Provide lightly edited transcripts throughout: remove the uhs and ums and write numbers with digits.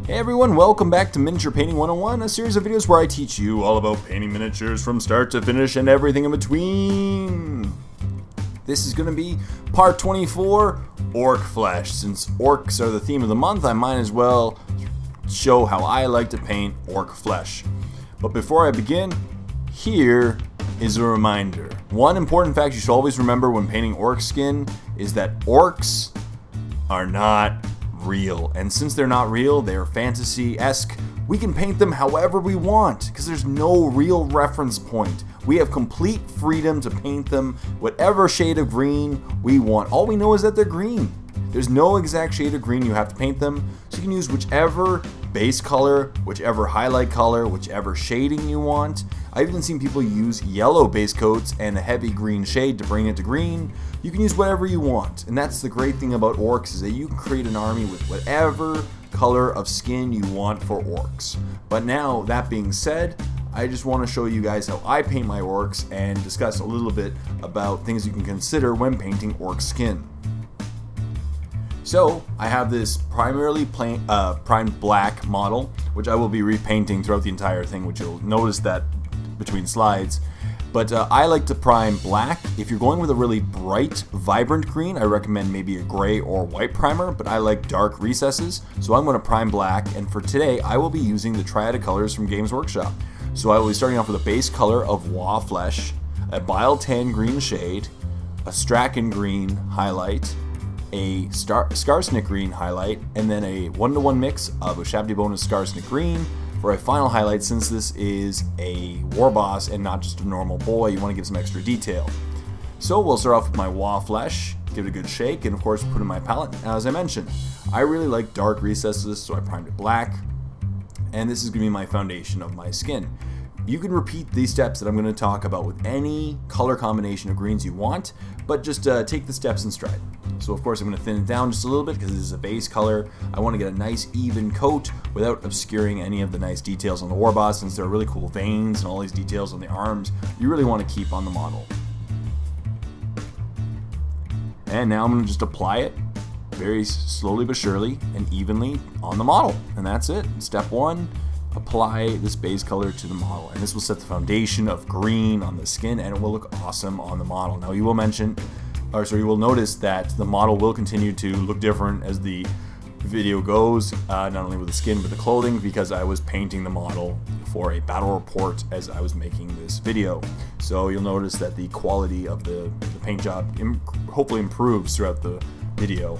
Hey everyone, welcome back to Miniature Painting 101, a series of videos where I teach you all about painting miniatures from start to finish and everything in between. This is going to be part 24, Orc Flesh. Since orcs are the theme of the month, I might as well show how I like to paint orc flesh. But before I begin, here is a reminder. One important fact you should always remember when painting orc skin is that orcs are not real, and since they're not real, they're fantasy-esque. We can paint them however we want because there's no real reference point. We have complete freedom to paint them whatever shade of green we want. All we know is that they're green. There's no exact shade of green you have to paint them, so you can use whichever base color, whichever highlight color, whichever shading you want. I've even seen people use yellow base coats and a heavy green shade to bring it to green. You can use whatever you want, and that's the great thing about orcs, is that you can create an army with whatever color of skin you want for orcs. But now, that being said, I just want to show you guys how I paint my orcs and discuss a little bit about things you can consider when painting orc skin. So, I have this primarily primed black model, which I will be repainting throughout the entire thing, which you'll notice that between slides. But I like to prime black. If you're going with a really bright, vibrant green, I recommend maybe a gray or white primer, but I like dark recesses, so I'm going to prime black, and for today, I will be using the Triad of colors from Games Workshop. So I will be starting off with a base color of Raw Flesh, a Bile Tan green shade, a Strachan green highlight, a Scarsnick green highlight, and then a 1-to-1 mix of a Shabty Bonus Scarsnick green for a final highlight. Since this is a war boss and not just a normal boy, you want to give some extra detail. So we'll start off with my Raw Flesh, give it a good shake, and of course put in my palette. Now, as I mentioned, I really like dark recesses, so I primed it black, and this is going to be my foundation of my skin. You can repeat these steps that I'm going to talk about with any color combination of greens you want, but just take the steps in stride. So of course I'm going to thin it down just a little bit because this is a base color. I want to get a nice even coat without obscuring any of the nice details on the war boss, since there are really cool veins and all these details on the arms you really want to keep on the model. And now I'm going to just apply it very slowly but surely and evenly on the model, and that's it. Step one. Apply this base color to the model, and this will set the foundation of green on the skin, and it will look awesome on the model. Now you will notice that the model will continue to look different as the video goes, not only with the skin but the clothing, because I was painting the model for a battle report as I was making this video. So you'll notice that the quality of the paint job hopefully improves throughout the video.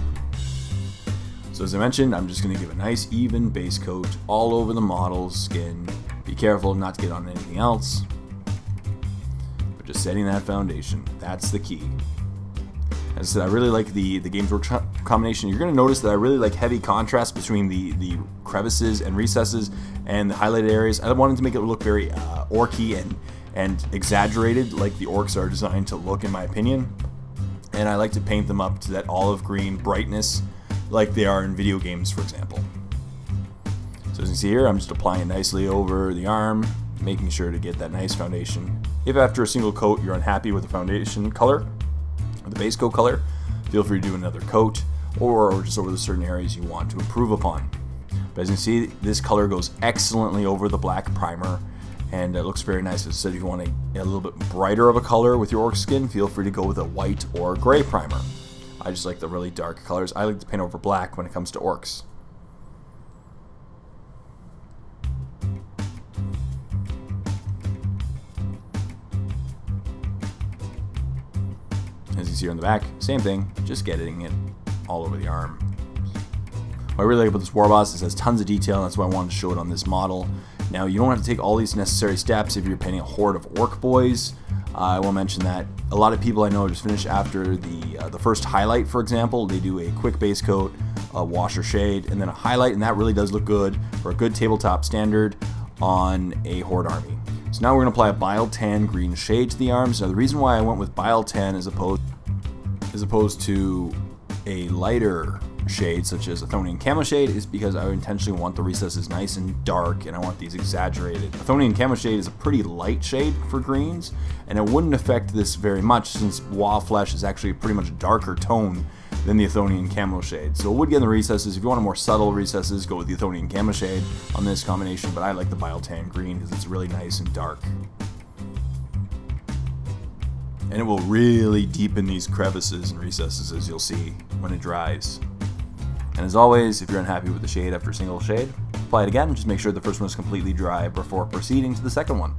So as I mentioned, I'm just going to give a nice even base coat all over the model's skin. Be careful not to get on anything else, but just setting that foundation, that's the key. As I said, I really like the Games Workshop combination. You're going to notice that I really like heavy contrast between the crevices and recesses and the highlighted areas. I wanted to make it look very orky and exaggerated, like the orcs are designed to look, in my opinion. And I like to paint them up to that olive green brightness, like they are in video games, for example. So as you can see here, I'm just applying it nicely over the arm, making sure to get that nice foundation. If after a single coat you're unhappy with the foundation color, or the base coat color, feel free to do another coat, or just over the certain areas you want to improve upon. But as you can see, this color goes excellently over the black primer, and it looks very nice. As I said, if you want a little bit brighter of a color with your orc skin, feel free to go with a white or gray primer. I just like the really dark colors. I like to paint over black when it comes to orcs. As you see here on the back, same thing, just getting it all over the arm. What I really like about this war boss is it has tons of detail, and that's why I wanted to show it on this model. Now, you don't have to take all these necessary steps if you're painting a horde of orc boys. I will mention that a lot of people I know just finish after the first highlight, for example. They do a quick base coat, a wash or shade, and then a highlight, and that really does look good for a good tabletop standard on a horde army. So now we're going to apply a Bile Tan green shade to the arms. Now the reason why I went with Bile Tan as opposed to a lighter shade such as a Athonian Camo shade is because I intentionally want the recesses nice and dark, and I want these exaggerated. Athonian Camo shade is a pretty light shade for greens, and it wouldn't affect this very much since Raw Flesh is actually pretty much a darker tone than the Athonian Camo Shade. So it would get in the recesses. If you want a more subtle recesses, go with the Athonian Camo Shade on this combination, but I like the Bile Tan Green because it's really nice and dark. And it will really deepen these crevices and recesses, as you'll see when it dries. And as always, if you're unhappy with the shade after a single shade, apply it again. Just make sure the first one is completely dry before proceeding to the second one.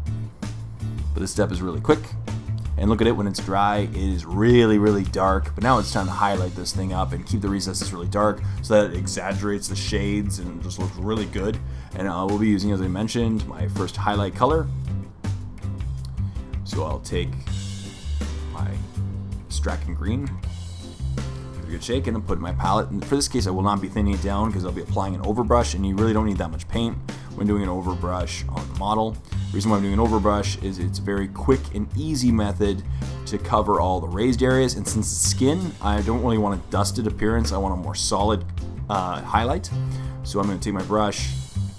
But this step is really quick. And look at it when it's dry, it is really, really dark. But now it's time to highlight this thing up and keep the recesses really dark so that it exaggerates the shades and just looks really good. And we'll be using, as I mentioned, my first highlight color. So I'll take my Strachan Green, give it a good shake, and then put it in my palette. And for this case, I will not be thinning it down because I'll be applying an overbrush, and you really don't need that much paint when doing an overbrush on the model. The reason why I'm doing an overbrush is it's a very quick and easy method to cover all the raised areas, and since it's skin, I don't really want a dusted appearance. I want a more solid highlight. So I'm going to take my brush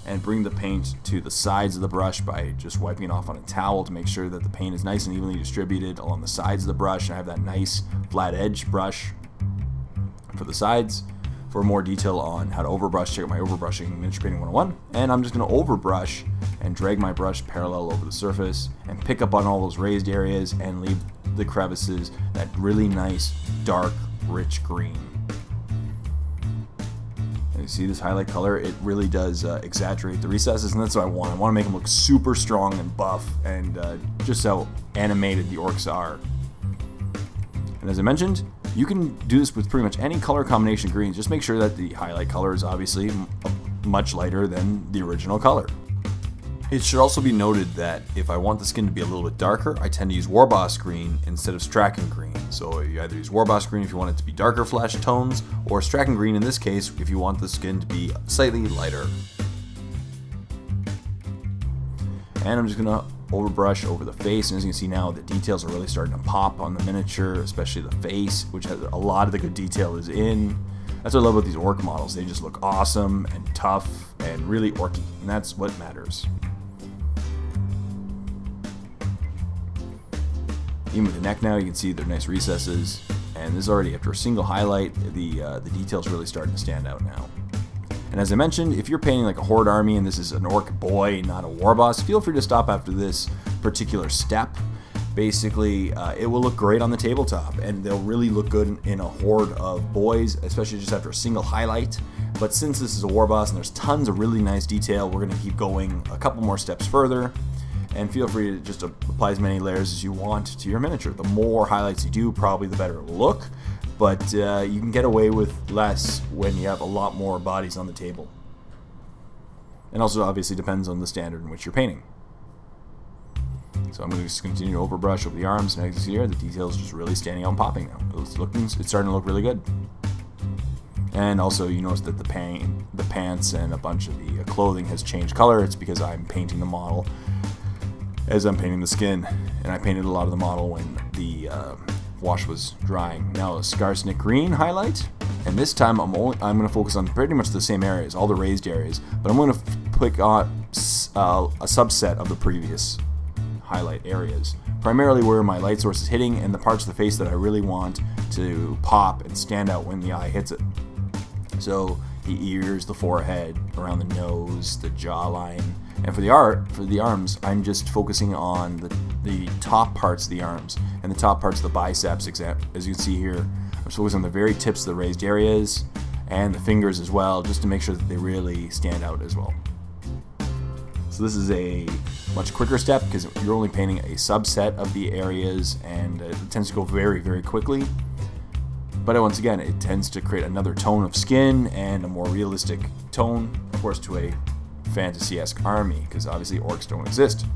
and bring the paint to the sides of the brush by just wiping it off on a towel to make sure that the paint is nice and evenly distributed along the sides of the brush. And I have that nice flat edge brush for the sides. For more detail on how to overbrush, check out my overbrushing miniature painting 101. And I'm just going to overbrush and drag my brush parallel over the surface and pick up on all those raised areas and leave the crevices that really nice, dark, rich green. And you see this highlight color, it really does exaggerate the recesses, and that's what I want. I want to make them look super strong and buff and just how animated the orcs are. And as I mentioned, you can do this with pretty much any color combination of greens. Just make sure that the highlight color is obviously much lighter than the original color. It should also be noted that if I want the skin to be a little bit darker, I tend to use Warboss Green instead of Strachan Green. So you either use Warboss Green if you want it to be darker flesh tones, or Strachan Green in this case if you want the skin to be slightly lighter. And I'm just going to overbrush over the face, and as you can see now, the details are really starting to pop on the miniature, especially the face, which has a lot of the good detail is in. That's what I love about these orc models. They just look awesome and tough and really orky, and that's what matters. Even with the neck now, you can see they're nice recesses, and this is already after a single highlight, the details really starting to stand out now. And as I mentioned, if you're painting like a horde army and this is an orc boy, not a war boss, feel free to stop after this particular step. Basically, it will look great on the tabletop, and they'll really look good in a horde of boys, especially just after a single highlight. But since this is a war boss and there's tons of really nice detail, we're going to keep going a couple more steps further. And feel free to just apply as many layers as you want to your miniature. The more highlights you do, probably the better it will look. But you can get away with less when you have a lot more bodies on the table. And also obviously depends on the standard in which you're painting. So I'm going to just continue to overbrush over the arms, and as you see here, the details just really standing out and popping now. It's starting to look really good. And also you notice that the pants and a bunch of the clothing has changed color. It's because I'm painting the model as I'm painting the skin, and I painted a lot of the model when the wash was drying. Now a Scarsnick Green highlight, and this time I'm going to focus on pretty much the same areas, all the raised areas, but I'm going to pick on a subset of the previous highlight areas, primarily where my light source is hitting and the parts of the face that I really want to pop and stand out when the eye hits it. So the ears, the forehead, around the nose, the jawline. And for the arms, I'm just focusing on the top parts of the arms and the top parts of the biceps. As you can see here, I'm just focusing on the very tips of the raised areas and the fingers as well, just to make sure that they really stand out as well. So this is a much quicker step because you're only painting a subset of the areas, and it tends to go very, very quickly. But once again, it tends to create another tone of skin and a more realistic tone, of course, to a fantasy-esque army, because obviously orcs don't exist.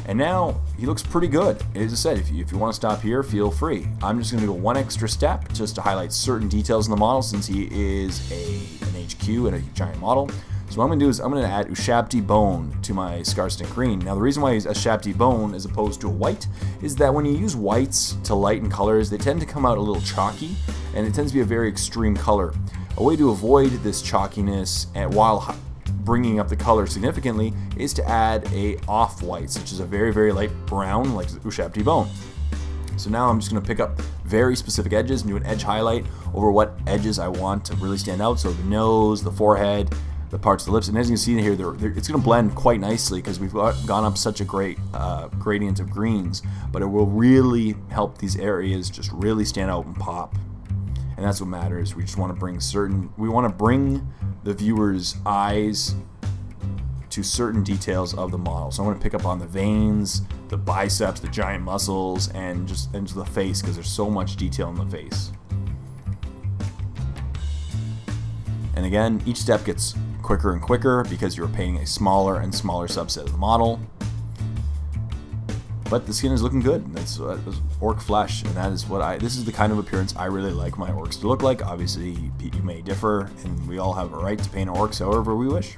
And now he looks pretty good. As I said, if you want to stop here, feel free. I'm just going to go one extra step just to highlight certain details in the model, since he is an HQ and a giant model. So what I'm going to do is I'm going to add Ushabti Bone to my Scarsnick Green. Now the reason why I use Ushabti Bone as opposed to a white is that when you use whites to lighten colors, they tend to come out a little chalky, and it tends to be a very extreme color. A way to avoid this chalkiness while bringing up the color significantly is to add a off-white, such as a very, very light brown like Ushabti Bone. So now I'm just going to pick up very specific edges and do an edge highlight over what edges I want to really stand out. So the nose, the forehead, the parts of the lips, and as you can see here, it's going to blend quite nicely because we've gone up such a great gradient of greens, but it will really help these areas just really stand out and pop. And that's what matters. We just want to bring the viewer's eyes to certain details of the model. So I want to pick up on the veins, the biceps, the giant muscles, and just into the face because there's so much detail in the face. And again, each step gets quicker and quicker because you're painting a smaller and smaller subset of the model. But the skin is looking good. That's orc flesh, and that is what this is the kind of appearance I really like my orcs to look like. Obviously, you may differ, and we all have a right to paint orcs however we wish.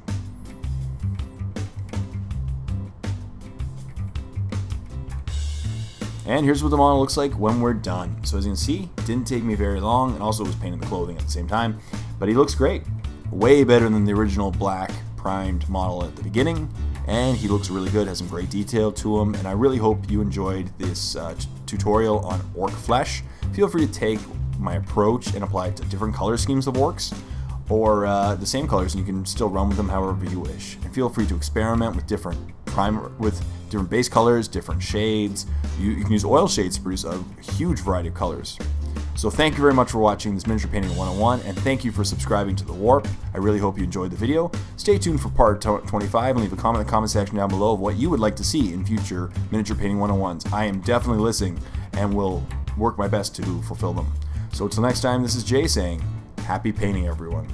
And here's what the model looks like when we're done. So as you can see, it didn't take me very long, and also was painting the clothing at the same time. But he looks great. Way better than the original black primed model at the beginning. And he looks really good, has some great detail to him. And I really hope you enjoyed this tutorial on orc flesh. Feel free to take my approach and apply it to different color schemes of orcs, or the same colors, and you can still run with them however you wish. And feel free to experiment with different base colors, different shades. You can use oil shades to produce a huge variety of colors. So thank you very much for watching this Miniature Painting 101, and thank you for subscribing to The Warp. I really hope you enjoyed the video. Stay tuned for part 25 and leave a comment in the comment section down below of what you would like to see in future Miniature Painting 101s. I am definitely listening and will work my best to fulfill them. So until next time, this is Jay saying, happy painting everyone.